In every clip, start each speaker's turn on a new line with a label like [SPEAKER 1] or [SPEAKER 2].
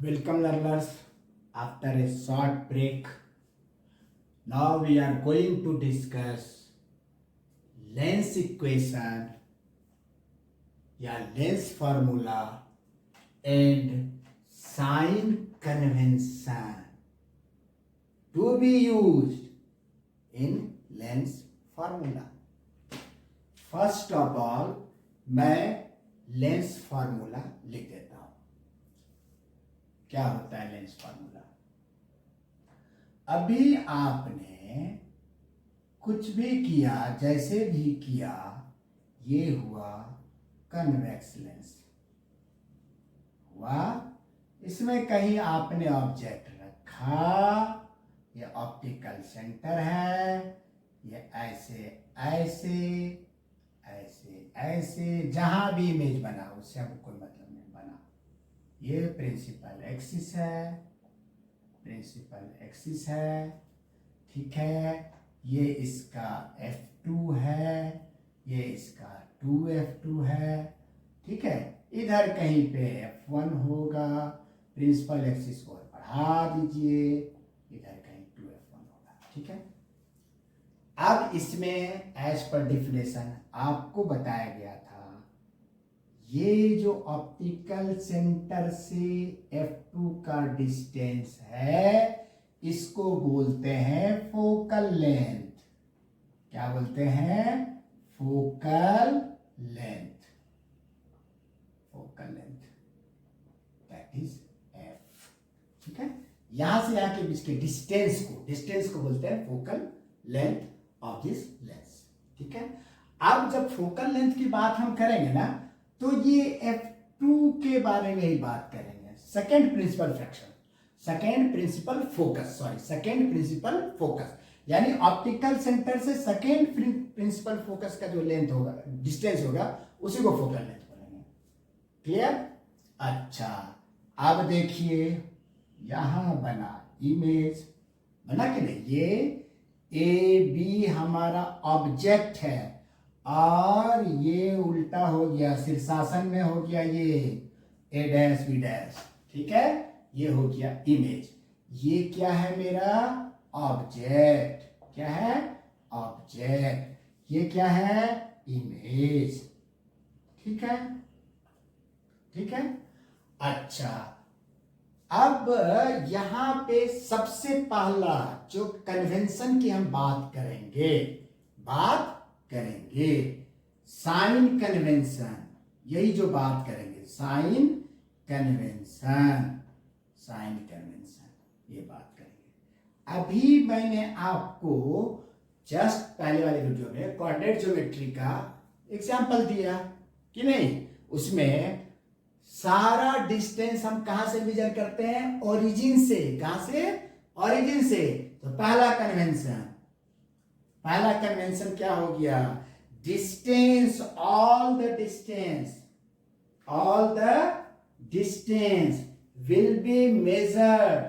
[SPEAKER 1] Welcome learners, after a short break, now we are going to discuss lens equation या lens formula and sign convention to be used in lens formula. First of all, मैं lens formula लिख देता हूं. क्या होता है lens formula? अभी आपने कुछ भी किया, जैसे भी किया, ये हुआ कन्वेक्स लेंस हुआ. इसमें कहीं आपने ऑब्जेक्ट रखा, ये ऑप्टिकल सेंटर है, ये ऐसे ऐसे ऐसे ऐसे जहां भी इमेज बना उससे हमको कोई मतलब नहीं बना. ये प्रिंसिपल एक्सिस है, ठीक है. ये इसका F2 है, ये इसका 2F2 है, ठीक है. इधर कहीं पे F1 होगा, प्रिंसिपल एक्सिस को बढ़ा दीजिए, इधर कहीं 2F1 होगा, ठीक है. अब इसमें एज पर डिफिनेशन आपको बताया गया था, ये जो ऑप्टिकल सेंटर से F2 का डिस्टेंस है, इसको बोलते हैं फोकल लेंथ. क्या बोलते हैं? Focal length. Focal length that is F, ठीक है. यहां से यहां के बीच के डिस्टेंस को बोलते हैं focal length of this lens, ठीक है. अब जब फोकल लेंथ की बात हम करेंगे ना, तो ये F2 के बारे में ही बात करेंगे. सेकेंड प्रिंसिपल फोकस यानी ऑप्टिकल सेंटर से सेकेंड प्रिंसिपल फोकस का जो लेंथ होगा, डिस्टेंस होगा, उसी को फोकल लेंथ बोलेंगे. क्लियर? अच्छा, अब देखिए यहां बना इमेज, बना कि नहीं? ये AB हमारा ऑब्जेक्ट है और ये उल्टा हो गया, शीर्षासन में हो गया ये A', B', ठीक है. ये हो गया इमेज. ये क्या है? मेरा ऑब्जेक्ट. क्या है? ऑब्जेक्ट. ये क्या है? इमेज. ठीक है, ठीक है. अच्छा, अब यहां पे सबसे पहला जो कन्वेंशन की हम बात करेंगे साइन कन्वेंशन. यही जो बात करेंगे, साइन कन्वेंशन, ये बात करेंगे. अभी मैंने आपको जस्ट पहले वाले वीडियो में कोऑर्डिनेट ज्योमेट्री का एग्जांपल दिया कि नहीं? उसमें सारा डिस्टेंस हम कहां से मेजर करते हैं? ओरिजिन से. कहां से? ओरिजिन से. तो पहला कन्वेंशन क्या हो गया? Distance, all the distance will be measured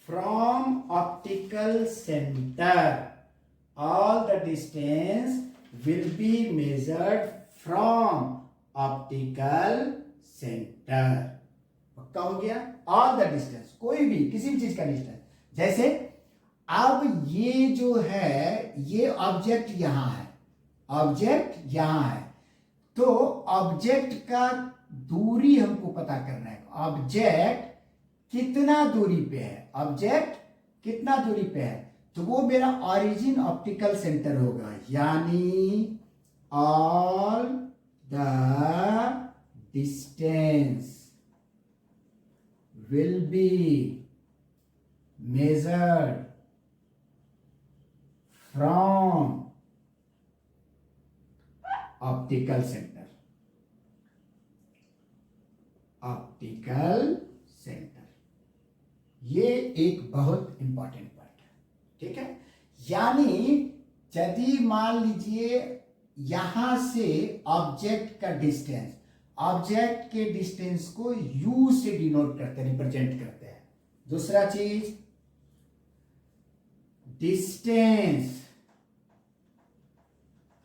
[SPEAKER 1] from optical center. All the distance will be measured from optical center. पक्का हो गया? All the distance, कोई भी किसी भी चीज का डिस्टेंस. जैसे अब ये जो है, ये ऑब्जेक्ट यहां है, तो ऑब्जेक्ट का दूरी हमको पता करना है. ऑब्जेक्ट कितना दूरी पे है? तो वो मेरा ओरिजिन ऑप्टिकल सेंटर होगा, यानी all the distance will be measured from optical centre. ये एक बहुत इंपॉर्टेंट पॉइंट है, ठीक है. यानी यदि मान लीजिए यहां से ऑब्जेक्ट का डिस्टेंस, ऑब्जेक्ट के डिस्टेंस को U से डिनोट करते हैं, रिप्रेजेंट करते हैं. दूसरा चीज, distance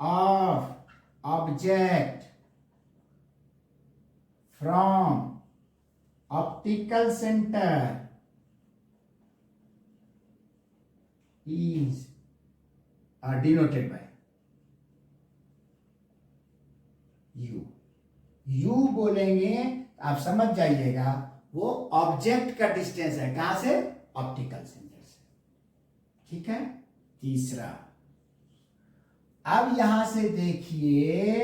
[SPEAKER 1] of object from optical centre is denoted by u. u बोलेंगे आप समझ जाइएगा वो ऑब्जेक्ट का डिस्टेंस है, कहां से? ऑप्टिकल सेंटर से। ठीक है। तीसरा, अब यहां से देखिए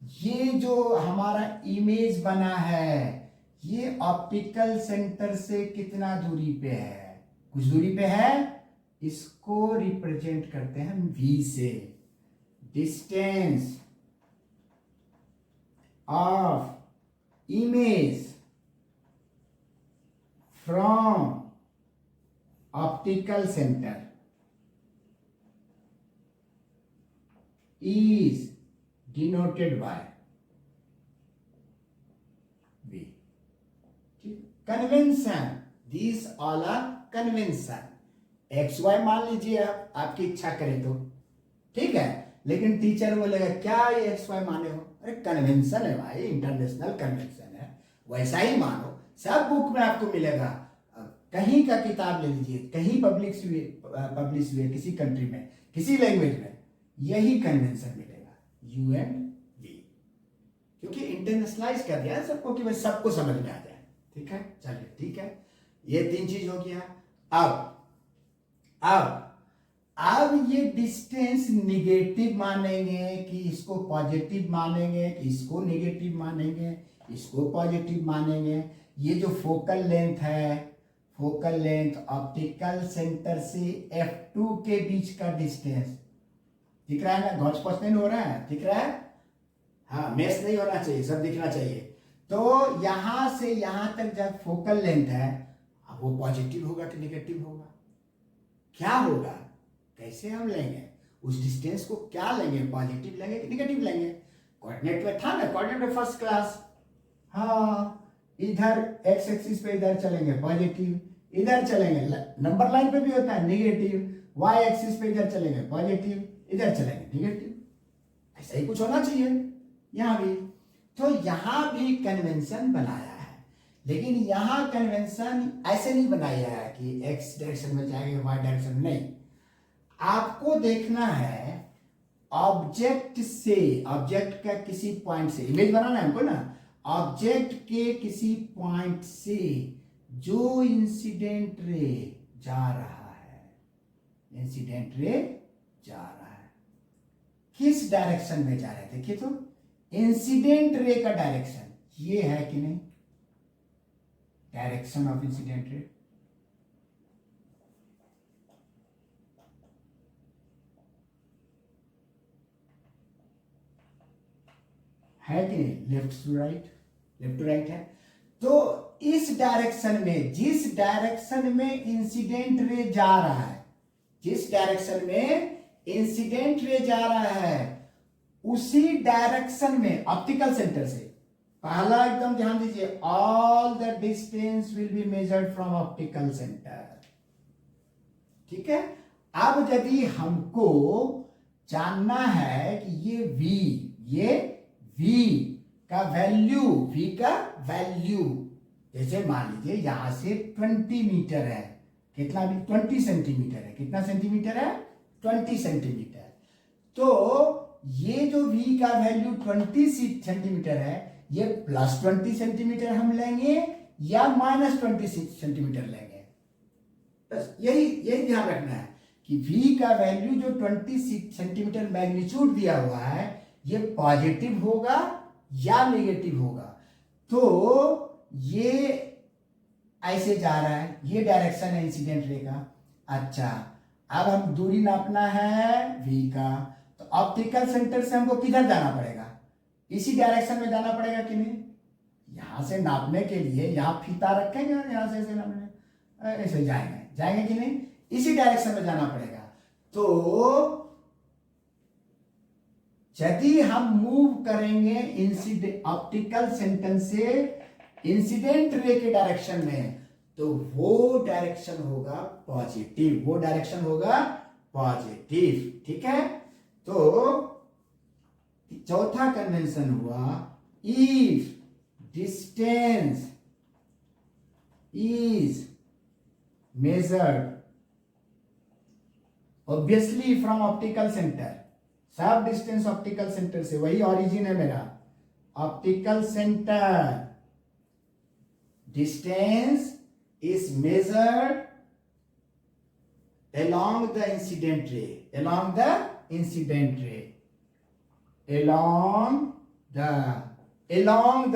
[SPEAKER 1] ये जो हमारा इमेज बना है ये ऑप्टिकल सेंटर से कितना दूरी पे है? कुछ दूरी पे है। इसको रिप्रेजेंट करते हैं v से। Distance of image from optical centre is denoted by v. Convention, these all are convention. X Y मान लीजिए आप, आपकी इच्छा करे तो ठीक है, लेकिन टीचर बोलेगा क्या ये एक्स वाई माने हो? अरे कन्वेंशन है भाई, इंटरनेशनल कन्वेंशन है, वैसा ही मानो। सब बुक में आपको मिलेगा। कहीं का किताब ले लीजिए, कहीं पब्लिश हुए किसी कंट्री में, किसी लैंग्वेज में, यही कन्वेंशन मिलेगा, यू एंड वी, क्योंकि इंटरनेशनलाइज कर दिया है सबको कि भाई सबको समझ में आ जाए। ठीक है, चलिए ठीक है, ये 3 चीज हो गया। अब ये डिस्टेंस निगेटिव मानेंगे कि इसको पॉजिटिव मानेंगे, कि इसको निगेटिव मानेंगे, इसको पॉजिटिव मानेंगे। ये जो फोकल लेंथ है, फोकल लेंथ ऑप्टिकल सेंटर से F2 के बीच का डिस्टेंस दिख रहा है ना? घोच पोच नहीं हो रहा है, दिख रहा है? हाँ, मेस नहीं होना चाहिए, सब दिखना चाहिए। तो यहां से यहां तक जब फोकल लेंथ है, अब वो पॉजिटिव होगा कि निगेटिव होगा? क्या होगा? कैसे हम लेंगे उस डिस्टेंस को? क्या लेंगे, पॉजिटिव लेंगे कि निगेटिव लेंगे? कोऑर्डिनेट में था ना, कोऑर्डिनेट में फर्स्ट क्लास। हाँ, इधर एक्स एक्सिस पे इधर चलेंगे पॉजिटिव, इधर चलेंगे नंबर लाइन पे भी होता है निगेटिव, वाई एक्सिस पे इधर चलेंगे पॉजिटिव, इधर चलेंगे निगेटिव। ऐसा ही कुछ होना चाहिए यहां भी। तो यहां भी कन्वेंशन बनाया है, लेकिन यहां कन्वेंशन ऐसे नहीं बनाया है कि एक्स डायरेक्शन में जाएंगे वाई डायरेक्शन में, नहीं। आपको देखना है ऑब्जेक्ट से, ऑब्जेक्ट का किसी पॉइंट से, इमेज बनाना है हमको ना, ऑब्जेक्ट के किसी पॉइंट से जो इंसिडेंट रे जा रहा है, इंसिडेंट रे जा रहा है, किस डायरेक्शन में जा रहा है? देखिए तो इंसिडेंट रे का डायरेक्शन ये है कि नहीं? डायरेक्शन ऑफ इंसिडेंट रे है कि नहीं? Left to right, left to right है। तो इस डायरेक्शन में, जिस डायरेक्शन में इंसिडेंट रे जा रहा है, जिस डायरेक्शन में इंसिडेंट रे जा रहा है, उसी डायरेक्शन में ऑप्टिकल सेंटर से, पहला एकदम ध्यान दीजिए, all the distance will be measured from optical centre. ठीक है। अब यदि हमको जानना है कि ये v का वैल्यू, v का वैल्यू, जैसे मान लीजिए यहां से 20 मीटर है, कितना भी 20 सेंटीमीटर है, कितना सेंटीमीटर है? 20 सेंटीमीटर। तो ये जो v का वैल्यू 20 सेंटीमीटर है, ये प्लस 20 सेंटीमीटर हम लेंगे या माइनस 20 सेंटीमीटर लेंगे? बस यही ध्यान रखना है कि v का वैल्यू जो 20 सेंटीमीटर मैग्नीट्यूड दिया हुआ है, ये पॉजिटिव होगा या नेगेटिव होगा। तो ये ऐसे जा रहा है, ये डायरेक्शन है इंसिडेंट रे का। अच्छा, अब हम दूरी नापना है v का, तो ऑप्टिकल सेंटर से हमको किधर जाना पड़ेगा? इसी डायरेक्शन में जाना पड़ेगा कि नहीं? यहां से नापने के लिए यहां फीता रखेंगे और यहां से ऐसे नापने, ऐसे जाएंगे कि नहीं? इसी डायरेक्शन में जाना पड़ेगा। तो यदि हम मूव करेंगे इंसिडेंट ऑप्टिकल सेंटर से इंसिडेंट रे के डायरेक्शन में, तो वो डायरेक्शन होगा पॉजिटिव, वो डायरेक्शन होगा पॉजिटिव। ठीक है। तो चौथा कन्वेंशन हुआ, if distance is measured obviously from optical centre, सब डिस्टेंस ऑप्टिकल सेंटर से, वही ऑरिजिन है मेरा, optical centre distance is measured along the incident ray, along the incident ray, along the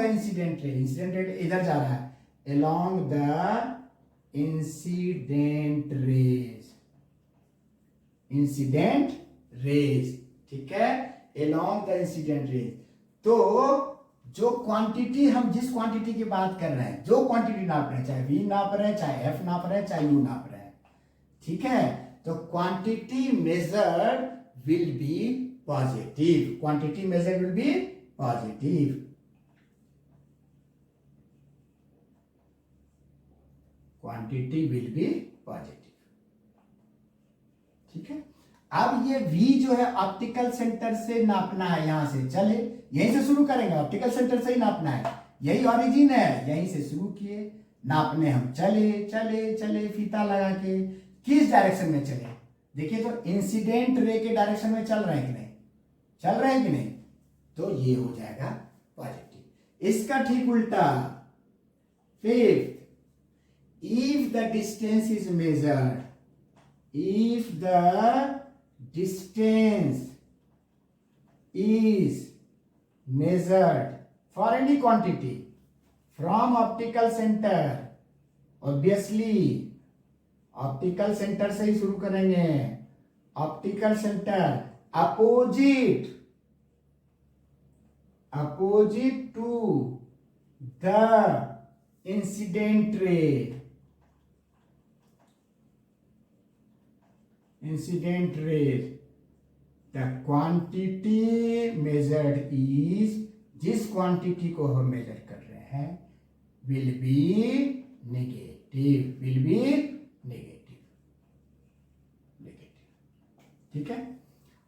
[SPEAKER 1] incident ray, incident ray इधर जा रहा है, along the incident rays, incident raise, ठीक है, along the incident rays। तो जो क्वांटिटी, हम जिस क्वांटिटी की बात कर रहे हैं, जो क्वांटिटी नाप रहे हैं, चाहे v नाप रहे हैं, चाहे f नाप रहे हैं, चाहे u नाप रहे हैं, ठीक है, तो quantity measured will be positive, quantity measured will be positive, quantity will be positive, ठीक है। अब ये v जो है ऑप्टिकल सेंटर से नापना है, यहां से चले, यहीं से शुरू करेंगे, ऑप्टिकल सेंटर से ही नापना है, यही ऑरिजिन है, यहीं से शुरू किए नापने, हम चले चले चले फीता लगा के, किस डायरेक्शन में चले, देखिए तो इंसिडेंट रे के डायरेक्शन में चल रहे हैं कि नहीं, चल रहे हैं कि नहीं, तो ये हो जाएगा पॉजिटिव। इसका ठीक उल्टा, fifth, if the distance is measured, if the distance is measured for any quantity from optical center, obviously optical centre से ही शुरू करेंगे, optical centre opposite to the incident ray, incident rays, the quantity measured is, जिस quantity को हम major कर रहे हैं, will be negative, will be negative, ठीक है।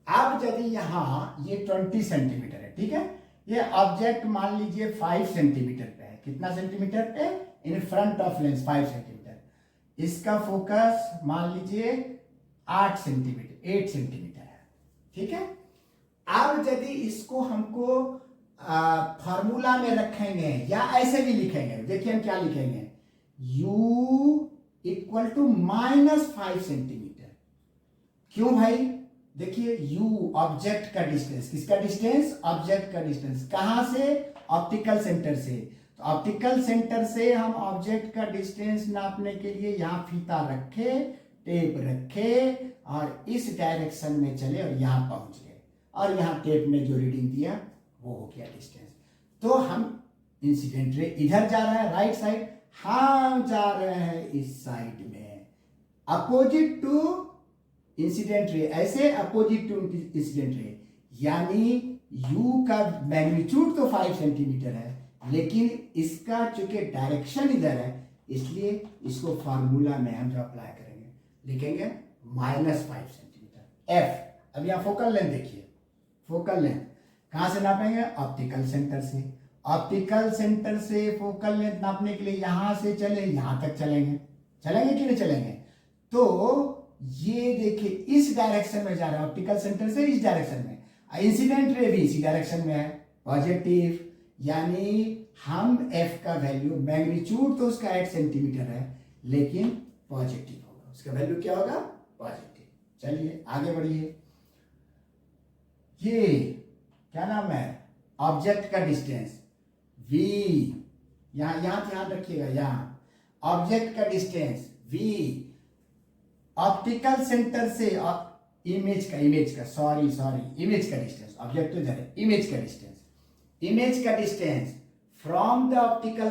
[SPEAKER 1] अब यदि यहां ये 20 सेंटीमीटर है, ठीक है, ये ऑब्जेक्ट मान लीजिए 5 सेंटीमीटर पे है, कितना सेंटीमीटर पे, in front of lens 5 centimetre, इसका फोकस मान लीजिए 8 सेंटीमीटर है, ठीक है। अब यदि इसको हमको फॉर्मूला में रखेंगे या ऐसे भी लिखेंगे, देखिए हम क्या लिखेंगे, u इक्वल टू -5 सेंटीमीटर, क्यों भाई, देखिए u ऑब्जेक्ट का डिस्टेंस, किसका डिस्टेंस, ऑब्जेक्ट का डिस्टेंस, कहां से, ऑप्टिकल सेंटर से, तो ऑप्टिकल सेंटर से हम ऑब्जेक्ट का डिस्टेंस नापने के लिए यहां फीता रखे, टेप रखे और इस डायरेक्शन में चले और यहां पहुंच गए, और यहां टेप ने जो रीडिंग दिया वो हो गया डिस्टेंस। तो हम इंसिडेंट रे इधर जा रहा है राइट साइड, हम जा रहे हैं इस साइड में, अपोजिट टू इंसिडेंट रे, ऐसे अपोजिट टू इंसिडेंट रे, यानी u का मैग्नीट्यूड तो 5 सेंटीमीटर है, लेकिन इसका चूंकि डायरेक्शन इधर है, इसलिए इसको फॉर्मूला में हम जो अप्लाई करेंगे लिखेंगे -5 सेंटीमीटर f। अब यहां फोकल लेंथ देखिए, फोकल लेंथ कहां से नापेंगे, ऑप्टिकल सेंटर से, ऑप्टिकल सेंटर से फोकल लेंथ नापने के लिए यहां से चले, यहां तक चलेंगे, चलेंगे कि नहीं चलेंगे, तो ये देखिए इस डायरेक्शन में जा रहा है, ऑप्टिकल सेंटर से इस डायरेक्शन में, इंसिडेंट रे भी इसी डायरेक्शन में है, पॉजिटिव, यानी हम f का वैल्यू, मैग्नीट्यूड तो उसका 8 सेंटीमीटर है, लेकिन पॉजिटिव, उसका वैल्यू क्या होगा, पॉजिटिव। चलिए आगे बढ़िए, ये क्या नाम है, ऑब्जेक्ट का डिस्टेंस v, यहां ध्यान रखिएगा, यहां ऑब्जेक्ट का डिस्टेंस v, ऑप्टिकल सेंटर से इमेज का डिस्टेंस, ऑब्जेक्ट तो इधर है, इमेज का distance from the optical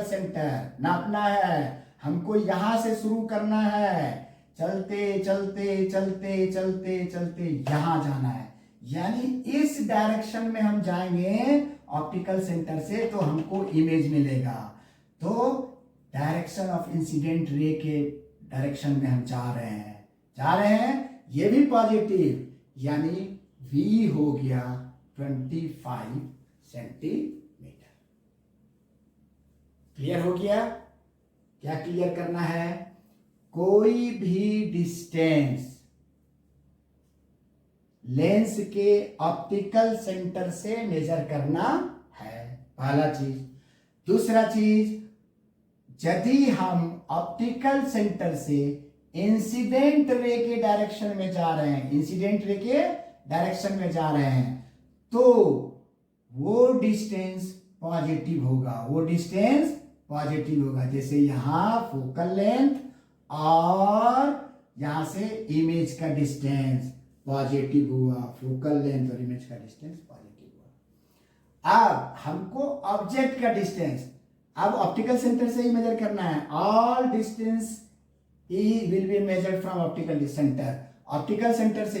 [SPEAKER 1] centre नापना है हमको, यहां से शुरू करना है, चलते चलते चलते चलते चलते यहां जाना है, यानी इस डायरेक्शन में हम जाएंगे ऑप्टिकल सेंटर से, तो हमको इमेज मिलेगा, तो डायरेक्शन ऑफ इंसिडेंट रे के डायरेक्शन में हम जा रहे हैं, ये भी पॉजिटिव, यानी v हो गया 25 सेंटीमीटर। क्लियर हो गया? क्या क्लियर करना है? कोई भी डिस्टेंस लेंस के ऑप्टिकल सेंटर से मेजर करना है, पहला चीज। दूसरा चीज, यदि हम ऑप्टिकल सेंटर से इंसिडेंट रे के डायरेक्शन में जा रहे हैं, इंसिडेंट रे के डायरेक्शन में जा रहे हैं, तो वो डिस्टेंस पॉजिटिव होगा, वो डिस्टेंस पॉजिटिव होगा। जैसे यहां फोकल लेंथ और यहां से इमेज का डिस्टेंस पॉजिटिव हुआ, फोकल लेंथ और इमेज का डिस्टेंस पॉजिटिव हुआ। अब हमको ऑब्जेक्ट का डिस्टेंस अब ऑप्टिकल सेंटर से ही मेजर करना है। All distance will be measured from optical centre. Optical centre से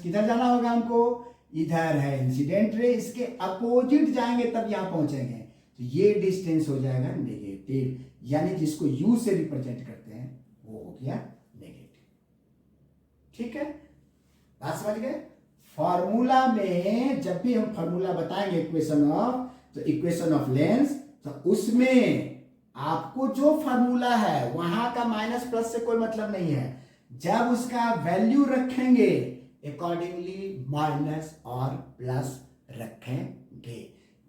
[SPEAKER 1] किधर जाना होगा हमको? इधर है इंसिडेंट रे, इसके अपोजिट जाएंगे तब यहां पहुंचेंगे, तो ये डिस्टेंस हो जाएगा नेगेटिव, यानी जिसको यू से रिप्रेजेंट करते हैं वो हो गया नेगेटिव। ठीक है, बात समझ गए? फॉर्मूला में जब भी हम फॉर्मूला बताएंगे इक्वेशन ऑफ, तो इक्वेशन ऑफ लेंस, तो उसमें आपको जो फॉर्मूला है वहां का माइनस प्लस से कोई मतलब नहीं है। जब उसका वैल्यू रखेंगे अकॉर्डिंगली माइनस और प्लस रखेंगे।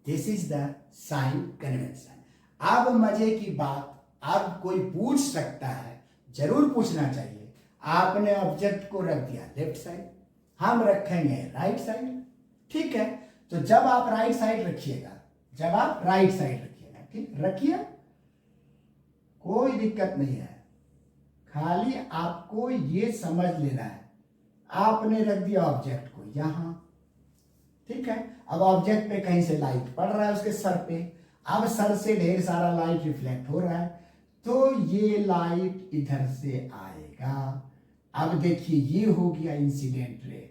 [SPEAKER 1] This is the sign convention. अब मजे की बात, अब कोई पूछ सकता है, जरूर पूछना चाहिए, आपने ऑब्जेक्ट को रख दिया लेफ्ट साइड, हम रखेंगे राइट साइड। ठीक है, तो जब आप राइट साइड रखिएगा, जब आप राइट साइड रखिएगा, ठीक रखिए, कोई दिक्कत नहीं है, खाली आपको ये समझ लेना है, आपने रख दिया ऑब्जेक्ट को यहां, ठीक है। अब ऑब्जेक्ट पे कहीं से लाइट पड़ रहा है उसके सर पे, अब सर से ढेर सारा लाइट रिफ्लेक्ट हो रहा है, तो ये लाइट इधर से आएगा। अब देखिए ये हो गया इंसिडेंट रे।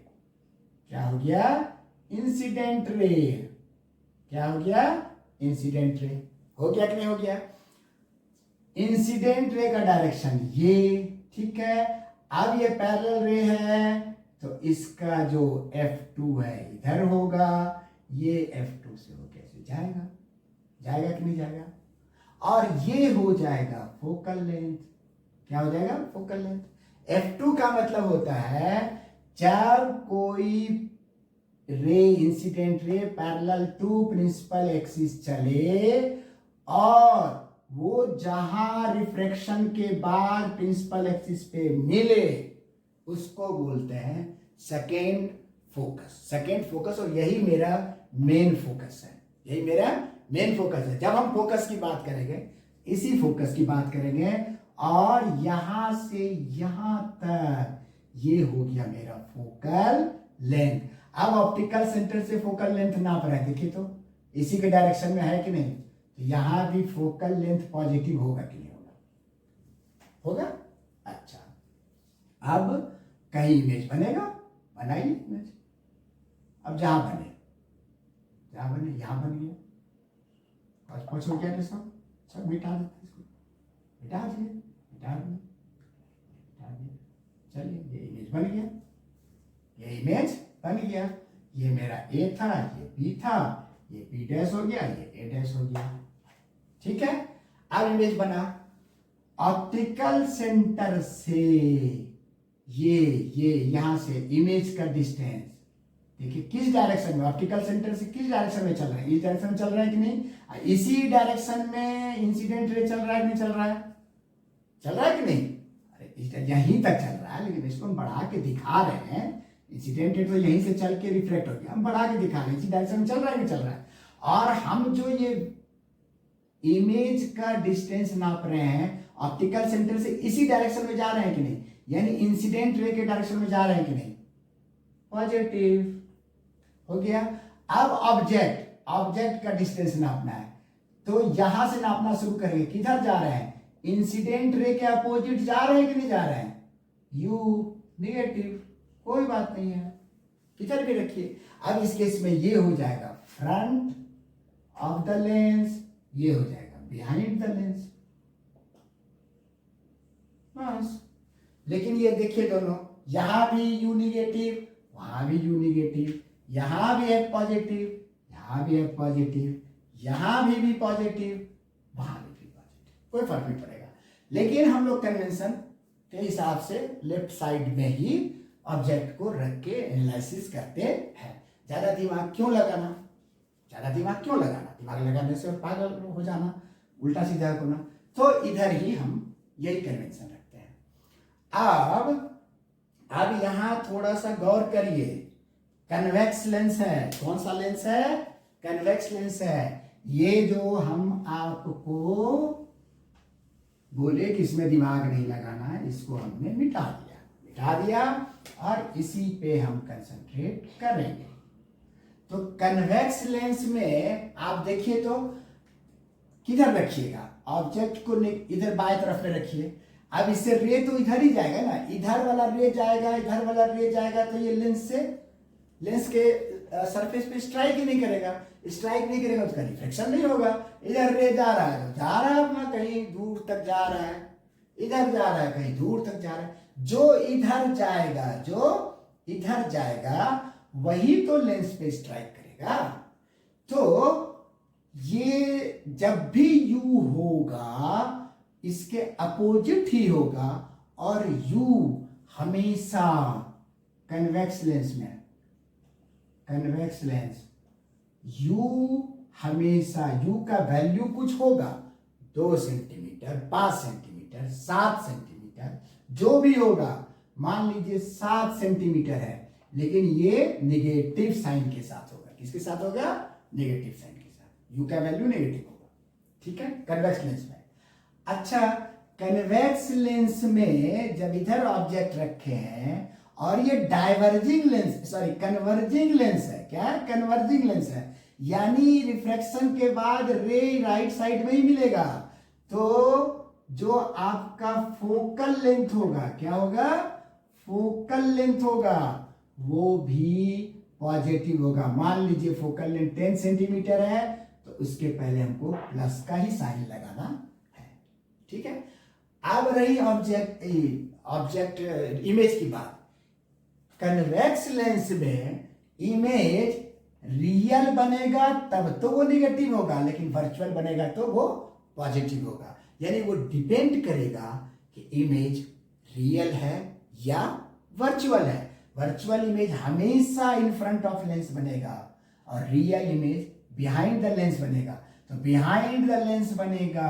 [SPEAKER 1] क्या हो गया? Incident ray. क्या हो गया? Incident ray. हो गया कि नहीं हो गया? इंसिडेंट रे का डायरेक्शन ये, ठीक है। अब ये पैरेलल रे है, तो इसका जो F2 है इधर होगा, ये F2 से होके ऐसे जाएगा, जाएगा कि नहीं जाएगा? और ये हो जाएगा फोकल लेंथ। क्या हो जाएगा? Focal length. F2 का मतलब होता है जब कोई रे, incident ray parallel to principal axis चले और वो जहां रिफ्रैक्शन के बाद प्रिंसिपल एक्सिस पे मिले उसको बोलते हैं सेकेंड फोकस। सेकेंड फोकस, और यही मेरा मेन फोकस है, यही मेरा मेन फोकस है। जब हम फोकस की बात करेंगे, इसी फोकस की बात करेंगे, और यहां से यहां तक ये हो गया मेरा फोकल लेंथ। अब ऑप्टिकल सेंटर से फोकल लेंथ नाप रहे हैं, देखिए तो इसी के डायरेक्शन में है कि नहीं, तो यहां भी फोकल लेंथ पॉजिटिव होगा कि नहीं होगा? होगा। अच्छा, अब कहीं इमेज बनेगा, बनाइए इमेज। अब जहां बने यहां बन गया, बस कुछ हो गया, सब मिटा देते, इसको मिटा दिए, चलिए ये इमेज बन गया, ये इमेज बन गया। ये मेरा ए था, ये बी था, ये बी डैश हो गया, ये ए डैश हो गया। ठीक है, अब इमेज बना ऑप्टिकल सेंटर से, ये यहां से इमेज का डिस्टेंस देखिए किस डायरेक्शन में, ऑप्टिकल सेंटर से किस डायरेक्शन में चल रहा है? इस डायरेक्शन में चल रहा है कि नहीं? इसी डायरेक्शन में इंसिडेंट रे चल रहा है कि नहीं चल रहा है? चल रहा है कि नहीं? अरे यहीं तक चल रहा है, लेकिन इसको हम बढ़ा के दिखा रहे हैं। इंसिडेंट रे तो यहीं से चल के रिफ्लेक्ट हो गया, हम बढ़ा के दिखा रहे हैं इसी डायरेक्शन में चल रहा है कि चल रहा है। और हम जो ये इमेज का डिस्टेंस नाप रहे हैं ऑप्टिकल सेंटर से, इसी डायरेक्शन में जा रहे हैं कि नहीं, यानी इंसिडेंट रे के डायरेक्शन में जा रहे हैं कि नहीं? पॉजिटिव हो गया। अब ऑब्जेक्ट का डिस्टेंस नापना है, तो यहां से नापना शुरू करेंगे। किधर जा रहे हैं? इंसिडेंट रे के अपोजिट जा रहे हैं कि नहीं जा रहे हैं? यू नेगेटिव, कोई बात नहीं है, किधर भी रखिए। अब इस केस में ये हो जाएगा फ्रंट ऑफ द लेंस, ये हो जाएगा बिहाइंड द लेंस, बस। लेकिन ये देखिए दोनों, यहां भी यू निगेटिव, वहां भी यू निगेटिव, यहां भी है पॉजिटिव, यहां भी है पॉजिटिव, यहां भी पॉजिटिव, वहां भी कोई फर्क नहीं पड़ेगा। लेकिन हम लोग कन्वेंशन के हिसाब से लेफ्ट साइड में ही ऑब्जेक्ट को रख के एनालिसिस करते हैं। ज्यादा दिमाग क्यों लगाना, ज्यादा दिमाग क्यों लगाना, दिमाग लगाने से पागल हो जाना, उल्टा सीधा होना। तो इधर ही हम यही कन्वेंशन रखते हैं। अब यहां थोड़ा सा गौर करिए, कन्वेक्स लेंस है। कौन सा लेंस है? कन्वेक्स लेंस है। ये जो हम आपको बोले कि इसमें दिमाग नहीं लगाना है, इसको हमने मिटा दिया और इसी पे हम कंसंट्रेट करेंगे। तो कन्वेक्स लेंस में आप देखिए तो किधर रखिएगा, ऑब्जेक्ट को इधर बाएं तरफ में रखिए। अब इससे रे तो इधर ही जाएगा ना, इधर वाला रे जाएगा, इधर वाला रे जाएगा, तो ये लेंस के सरफेस पे स्ट्राइक ही नहीं करेगा। स्ट्राइक नहीं करेगा तो रिफ्लेक्शन नहीं होगा। इधर रे जा रहा है तो जा रहा है अपना, कहीं दूर तक जा रहा है, इधर जा रहा है कहीं दूर तक जा रहा है। जो इधर जाएगा वही तो लेंस पे स्ट्राइक करेगा। तो ये जब भी यू होगा इसके अपोजिट ही होगा, और यू हमेशा कन्वेक्स लेंस में, कन्वेक्स लेंस यू हमेशा, यू का वैल्यू कुछ होगा 2 सेंटीमीटर, 5 सेंटीमीटर, 7 सेंटीमीटर, जो भी होगा। मान लीजिए 7 सेंटीमीटर है, लेकिन ये नेगेटिव साइन के साथ होगा। किसके साथ होगा? नेगेटिव साइन के साथ। यू का वैल्यू नेगेटिव होगा, ठीक है, कन्वेक्स लेंस में। अच्छा, कन्वेक्स लेंस में जब इधर ऑब्जेक्ट रखे हैं और ये diverging lens, sorry converging lens है, क्या है? कन्वर्जिंग लेंस है, यानी रिफ्रैक्शन के बाद रे राइट साइड में ही मिलेगा। तो जो आपका फोकल लेंथ होगा, क्या होगा? फोकल लेंथ होगा, वो भी पॉजिटिव होगा। मान लीजिए फोकल लेंथ 10 सेंटीमीटर है, तो उसके पहले हमको प्लस का ही साइन लगाना है, ठीक है। अब रही ऑब्जेक्ट इमेज की बात। कन्वेक्स लेंस में इमेज रियल बनेगा तब तो वो निगेटिव होगा, लेकिन वर्चुअल बनेगा तो वो पॉजिटिव होगा। यानी वो डिपेंड करेगा कि इमेज रियल है या वर्चुअल है। वर्चुअल इमेज हमेशा इन फ्रंट ऑफ लेंस बनेगा और real image behind the lens बनेगा। तो बिहाइंड द लेंस बनेगा,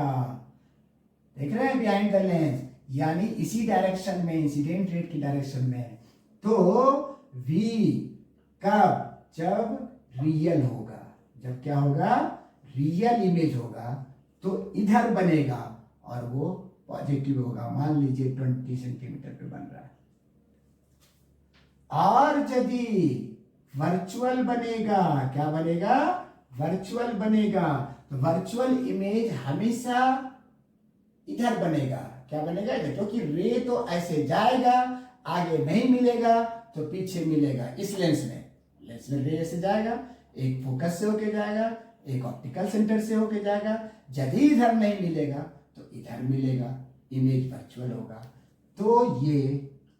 [SPEAKER 1] देख रहे हैं, बिहाइंड द लेंस, यानी इसी डायरेक्शन में, इंसिडेंट रेट की डायरेक्शन में। तो V कब? जब रियल होगा, जब क्या होगा? रियल इमेज होगा, तो इधर बनेगा और वो पॉजिटिव होगा। मान लीजिए 20 सेंटीमीटर पे बन रहा है। और यदि वर्चुअल बनेगा, क्या बनेगा? वर्चुअल बनेगा, तो वर्चुअल इमेज हमेशा इधर बनेगा। क्या बनेगा? इधर, क्योंकि रे तो ऐसे जाएगा, आगे नहीं मिलेगा तो पीछे मिलेगा। इस लेंस में रे ऐसे जाएगा, एक फोकस से होके जाएगा, एक ऑप्टिकल सेंटर से होके जाएगा। यदि इधर नहीं मिलेगा तो इधर मिलेगा, इमेज वर्चुअल होगा, तो ये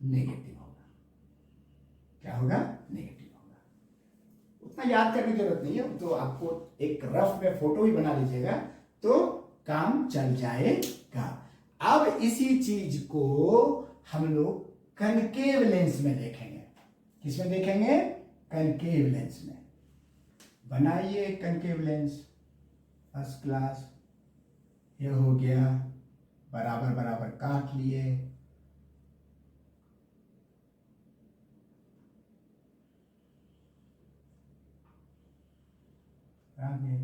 [SPEAKER 1] नेगेटिव होगा। क्या होगा? नेगेटिव होगा। उतना याद करने की जरूरत नहीं है, तो आपको एक रफ में फोटो ही बना लीजिएगा तो काम चल जाएगा। अब इसी चीज को हम लोग कनकेव लेंस में देखेंगे। किसमें देखेंगे? कनकेव लेंस में। बनाइए कनकेव लेंस, फर्स्ट क्लास। ये हो गया, बराबर बराबर काट लिए। आगे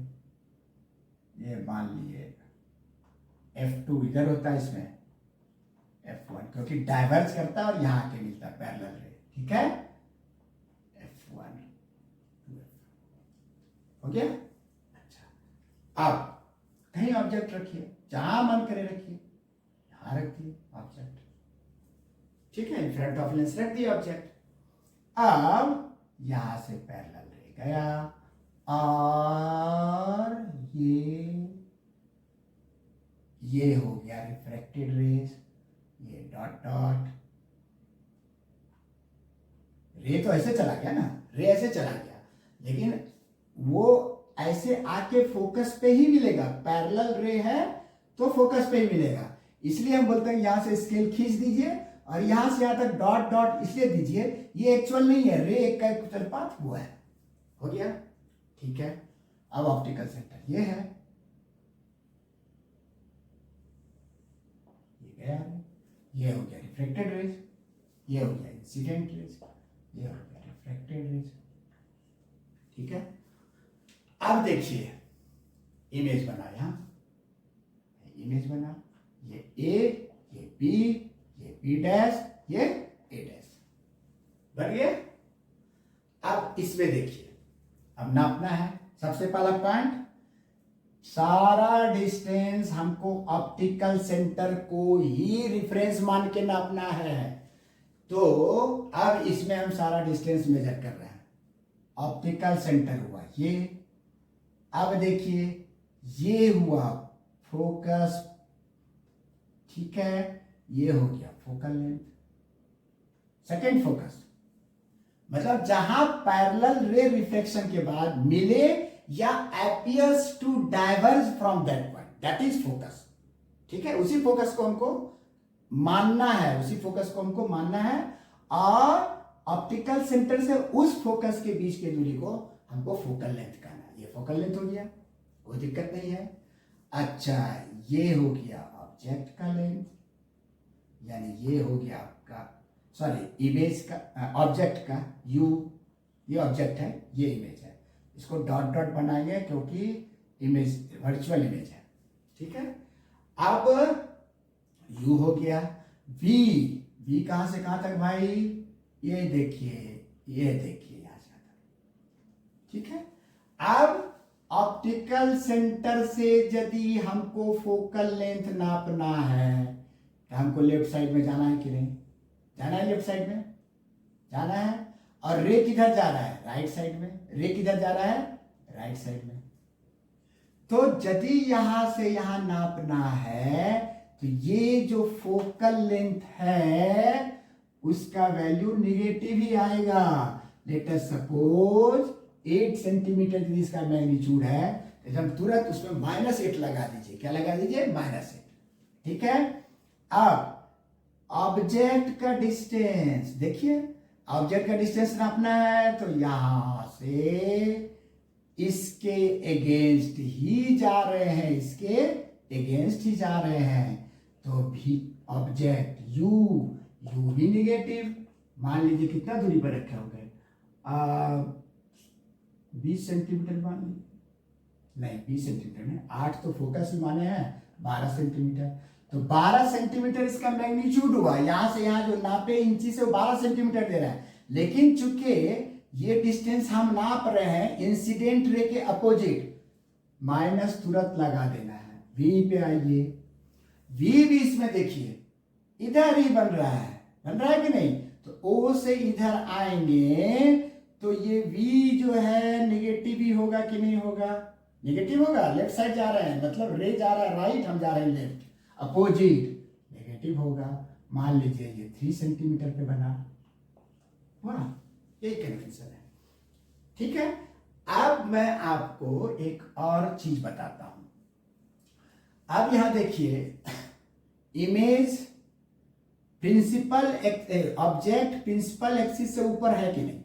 [SPEAKER 1] ये मान लिए F2 इधर होता है, इसमें F1, क्योंकि डाइवर्ज करता है और यहां आके मिलता है पैरेलल रे, ठीक है। F1 हो गया। अच्छा, अब कहीं ऑब्जेक्ट रखिए, जहां मन करे रखिए, यहां रखिए ऑब्जेक्ट, ठीक है। फ्रंट ऑफ लेंस रख दिया ऑब्जेक्ट। अब यहां से पैरेलल रे गया और ये हो गया रिफ्रैक्टेड रेज, ये डॉट डॉट। रे तो ऐसे चला गया ना, रे ऐसे चला गया, लेकिन वो ऐसे आके फोकस पे ही मिलेगा। पैरेलल रे है तो फोकस पे ही मिलेगा। इसलिए हम बोलते हैं यहां से स्केल खींच दीजिए और यहां से यहां तक डॉट डॉट इसलिए दीजिए, ये एक्चुअल नहीं है, रे एक का एक पाथ हुआ है। हो गया, ठीक है। अब ऑप्टिकल सेंटर ये है, ये गया, ये हो गया रिफ्लेक्टेड रेज, ये हो गया इंसिडेंट रेज, ये हो गया रिफ्लेक्टेड रेज, ठीक है। अब देखिए इमेज बना, यहां इमेज बना, ये ए, ये बी, ये बी डैश, ये ए डैश बन गया। अब इसमें देखिए, अब नापना है। सबसे पहला पॉइंट, सारा डिस्टेंस हमको ऑप्टिकल सेंटर को ही रेफरेंस मान के नापना है। तो अब इसमें हम सारा डिस्टेंस मेजर कर रहे हैं। ऑप्टिकल सेंटर हुआ ये, अब देखिए ये हुआ फोकस, ठीक है, ये हो गया फोकल लेंथ। सेकेंड फोकस मतलब जहां पैरेलल रे रिफ्लेक्शन के बाद मिले या appears to diverge from that point, that is focus, ठीक है। उसी फोकस को हमको मानना है, उसी फोकस को हमको मानना है, और ऑप्टिकल सेंटर से उस फोकस के बीच की दूरी को हमको फोकल लेंथ कहना है। ये फोकल लेंथ हो गया, कोई दिक्कत नहीं है। अच्छा, ये हो गया ऑब्जेक्ट का लेंथ, यानी ये हो गया आपका, सॉरी इमेज का, ऑब्जेक्ट का यू, ये ऑब्जेक्ट है, ये इमेज है। इसको डॉट डॉट बनाएंगे क्योंकि इमेज वर्चुअल इमेज है, ठीक है। अब u हो गया, v कहां से कहां तक भाई, ये देखिए, ये देखिए यहां से तक, ठीक है। अब ऑप्टिकल सेंटर से यदि हमको फोकल लेंथ नापना है तो हमको लेफ्ट साइड में जाना है कि नहीं, जाना है, लेफ्ट साइड में जाना है। और रे किधर जा रहा है, राइट साइड में, रे किधर जा रहा है, राइट साइड में। तो यदि यहां से यहां नापना है तो ये जो फोकल लेंथ है उसका वैल्यू निगेटिव ही आएगा। लेट अस सपोज 8 सेंटीमीटर यदि इसका मैग्नीट्यूड है तो हम तुरंत उसमें -8 लगा दीजिए। क्या लगा दीजिए, -8, ठीक है। अब ऑब्जेक्ट का डिस्टेंस देखिए, ऑब्जेक्ट का डिस्टेंस नापना है तो यहां से इसके अगेंस्ट ही जा रहे हैं, इसके अगेंस्ट ही जा रहे हैं, तो भी ऑब्जेक्ट यू भी निगेटिव। मान लीजिए कितना दूरी पर रखे हो गए, 20 सेंटीमीटर मान लीजिए, नहीं 20 सेंटीमीटर में 8 तो फोकस ही माने हैं, 12 सेंटीमीटर। तो 12 सेंटीमीटर इसका मैग्नीट्यूड हुआ, यहां से यहां जो नापे इंची से वो 12 सेंटीमीटर दे रहा है। लेकिन चूंकि ये डिस्टेंस हम नाप रहे हैं इंसिडेंट रे के अपोजिट, माइनस तुरंत लगा देना है। वी पे आइए, वी भी इसमें देखिए इधर ही बन रहा है कि नहीं। तो ओ से इधर आएंगे तो ये वी जो है निगेटिव ही होगा कि नहीं होगा, निगेटिव होगा। लेफ्ट साइड जा रहे हैं मतलब रे जा रहा है राइट, हम जा रहे हैं लेफ्ट, अपोजिट, नेगेटिव होगा। मान लीजिए ये 3 सेंटीमीटर पे बना, वाह, यही कन्वेंशन है, ठीक है। अब मैं आपको एक और चीज बताता हूं। अब यहां देखिए, image principal object principal axis से ऊपर है कि नहीं।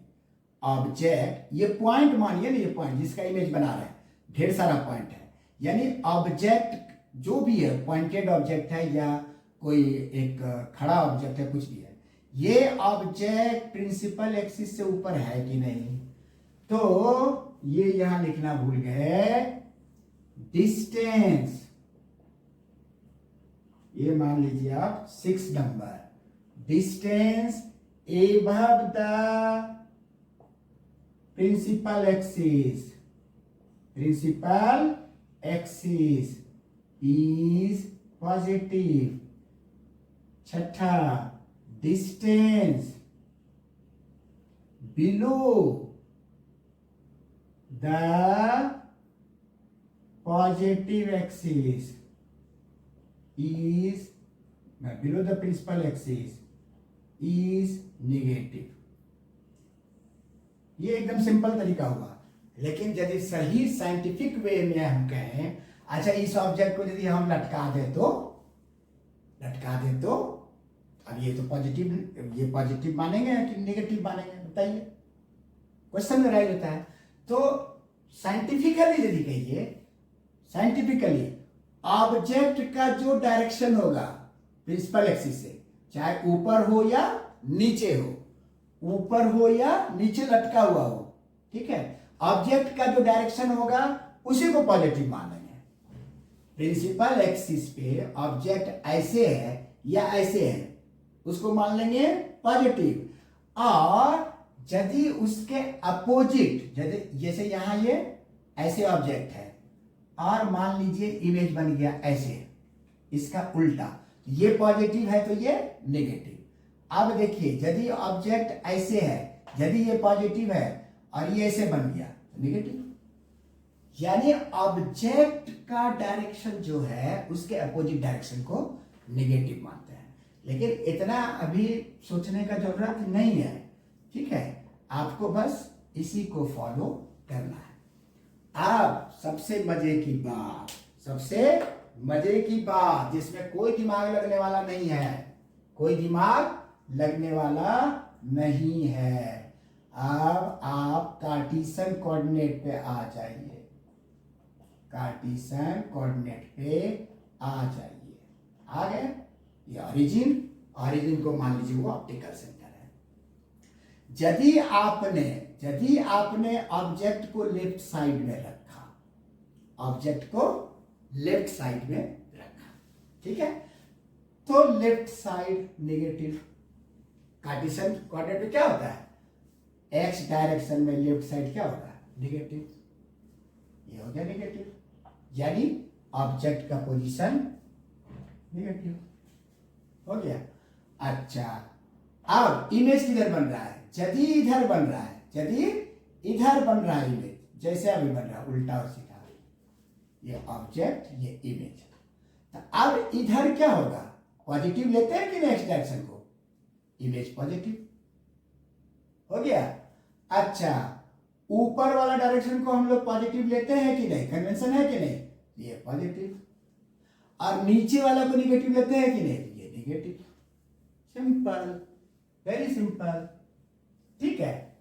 [SPEAKER 1] ऑब्जेक्ट, ये पॉइंट मानिए ना, ये पॉइंट जिसका इमेज बना रहे हैं, ढेर सारा पॉइंट है, यानी ऑब्जेक्ट जो भी है, पॉइंटेड ऑब्जेक्ट है या कोई एक खड़ा ऑब्जेक्ट है, कुछ भी है, ये ऑब्जेक्ट प्रिंसिपल एक्सिस से ऊपर है कि नहीं। तो ये यहां लिखना भूल गए, डिस्टेंस, ये मान लीजिए आप 6 number, distance above the principal axis, principal axis is positive। छठा, distance below the positive axis is, below the principal axis is negative। ये एकदम सिंपल तरीका हुआ। लेकिन यदि सही साइंटिफिक वे में हम कहें, अच्छा, इस ऑब्जेक्ट को यदि हम लटका दे तो अब ये तो पॉजिटिव मानेंगे कि नेगेटिव मानेंगे, बताइए, क्वेश्चन में राइट होता है। तो साइंटिफिकली यदि कहिए, साइंटिफिकली ऑब्जेक्ट का जो डायरेक्शन होगा प्रिंसिपल एक्सिस से, चाहे ऊपर हो या नीचे हो, ऊपर हो या नीचे लटका हुआ हो, ठीक है, ऑब्जेक्ट का जो डायरेक्शन होगा उसी को पॉजिटिव मान लेंगे। प्रिंसिपल एक्सिस पे ऑब्जेक्ट ऐसे है या ऐसे है, उसको मान लेंगे पॉजिटिव। और यदि उसके अपोजिट, जैसे यहां ये ऐसे ऑब्जेक्ट है और मान लीजिए इमेज बन गया ऐसे, इसका उल्टा, ये पॉजिटिव है तो ये नेगेटिव। अब देखिए, यदि ऑब्जेक्ट ऐसे है, यदि ये पॉजिटिव है और ये ऐसे बन गया तो नेगेटिव। यानी ऑब्जेक्ट का डायरेक्शन जो है उसके अपोजिट डायरेक्शन को नेगेटिव मानते हैं। लेकिन इतना अभी सोचने का जरूरत नहीं है, ठीक है, आपको बस इसी को फॉलो करना है। अब सबसे मजे की बात जिसमें कोई दिमाग लगने वाला नहीं है, अब आप कार्टेशियन कोऑर्डिनेट पे आ जाइए, आ गए। ये ऑरिजिन को मान लीजिए वो ऑप्टिकल सेंटर है। यदि आपने ऑब्जेक्ट को लेफ्ट साइड में रखा, ठीक है, तो left side negative. Cartesian coordinate में क्या होता है, एक्स डायरेक्शन में लेफ्ट साइड क्या होगा, नेगेटिव। ये हो गया नेगेटिव, यानी ऑब्जेक्ट का पोजीशन नेगेटिव हो गया। अच्छा, अब इमेज किधर बन रहा है, यदि इधर बन रहा है इमेज, जैसे अभी बन रहा है उल्टा और सीधा, ये ऑब्जेक्ट ये इमेज। तो अब इधर क्या होगा, पॉजिटिव लेते हैं कि नेक्स्ट डायरेक्शन को, इमेज पॉजिटिव हो गया। अच्छा, ऊपर वाला डायरेक्शन को हम लोग पॉजिटिव लेते हैं कि नहीं, कन्वेंशन है कि नहीं, ये पॉजिटिव। और नीचे वाला को निगेटिव लेते हैं कि नहीं, ये नेगेटिव। सिंपल, वेरी सिंपल, ठीक है,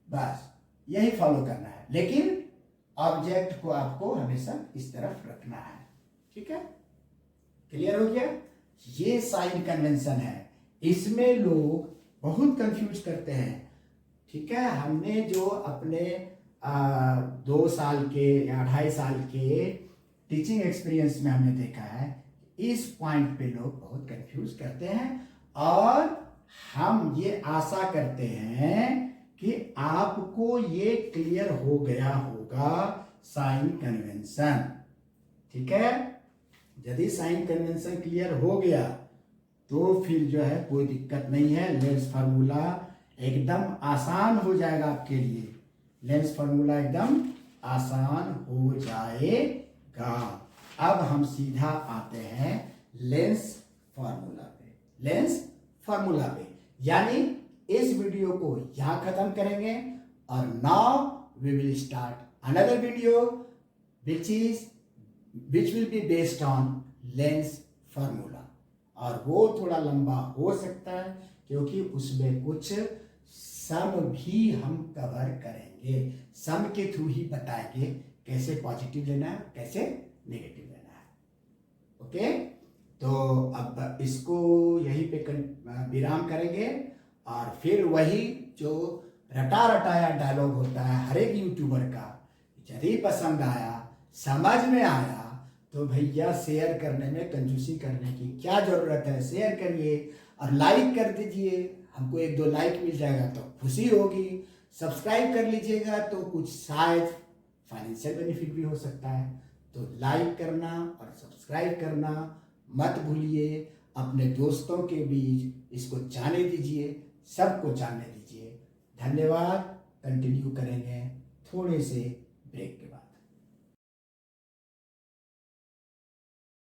[SPEAKER 1] बस यही फॉलो करना है। लेकिन ऑब्जेक्ट को आपको हमेशा इस तरफ रखना है, ठीक है, क्लियर हो गया। ये साइन कन्वेंशन है, इसमें लोग बहुत कंफ्यूज करते हैं, ठीक है। हमने जो अपने 2 साल के या 2.5 साल के टीचिंग एक्सपीरियंस में हमने देखा है, इस पॉइंट पे लोग बहुत कंफ्यूज करते हैं। और हम ये आशा करते हैं कि आपको ये क्लियर हो गया होगा साइन कन्वेंशन, ठीक है। यदि साइन कन्वेंशन क्लियर हो गया तो फिर जो है कोई दिक्कत नहीं है, लेंस फार्मूला एकदम आसान हो जाएगा आपके लिए, लेंस फार्मूला एकदम आसान हो जाएगा। अब हम सीधा आते हैं लेंस फार्मूला पे, यानी इस वीडियो को यहां खत्म करेंगे और now we will start another video which will be based on lens formula. और वो थोड़ा लंबा हो सकता है क्योंकि उसमें कुछ सम भी हम कवर करेंगे, सम के थ्रू ही बताएंगे कैसे पॉजिटिव लेना है, कैसे नेगेटिव लेना है। ओके, तो अब इसको यहीं पे विराम करेंगे और फिर वही जो रटा रटाया डायलॉग होता है हर एक यूट्यूबर का, यदि पसंद आया, समझ में आया तो भैया शेयर करने में कंजूसी करने की क्या जरूरत है, शेयर करिए और लाइक कर दीजिए, हमको 1-2 लाइक मिल जाएगा तो खुशी होगी। सब्सक्राइब कर लीजिएगा तो कुछ शायद फाइनेंशियल बेनिफिट भी हो सकता है। तो लाइक करना और सब्सक्राइब करना मत भूलिए, अपने दोस्तों के बीच इसको जाने दीजिए, सबको जानने दीजिए। धन्यवाद, कंटिन्यू करेंगे थोड़े से ब्रेक के बाद।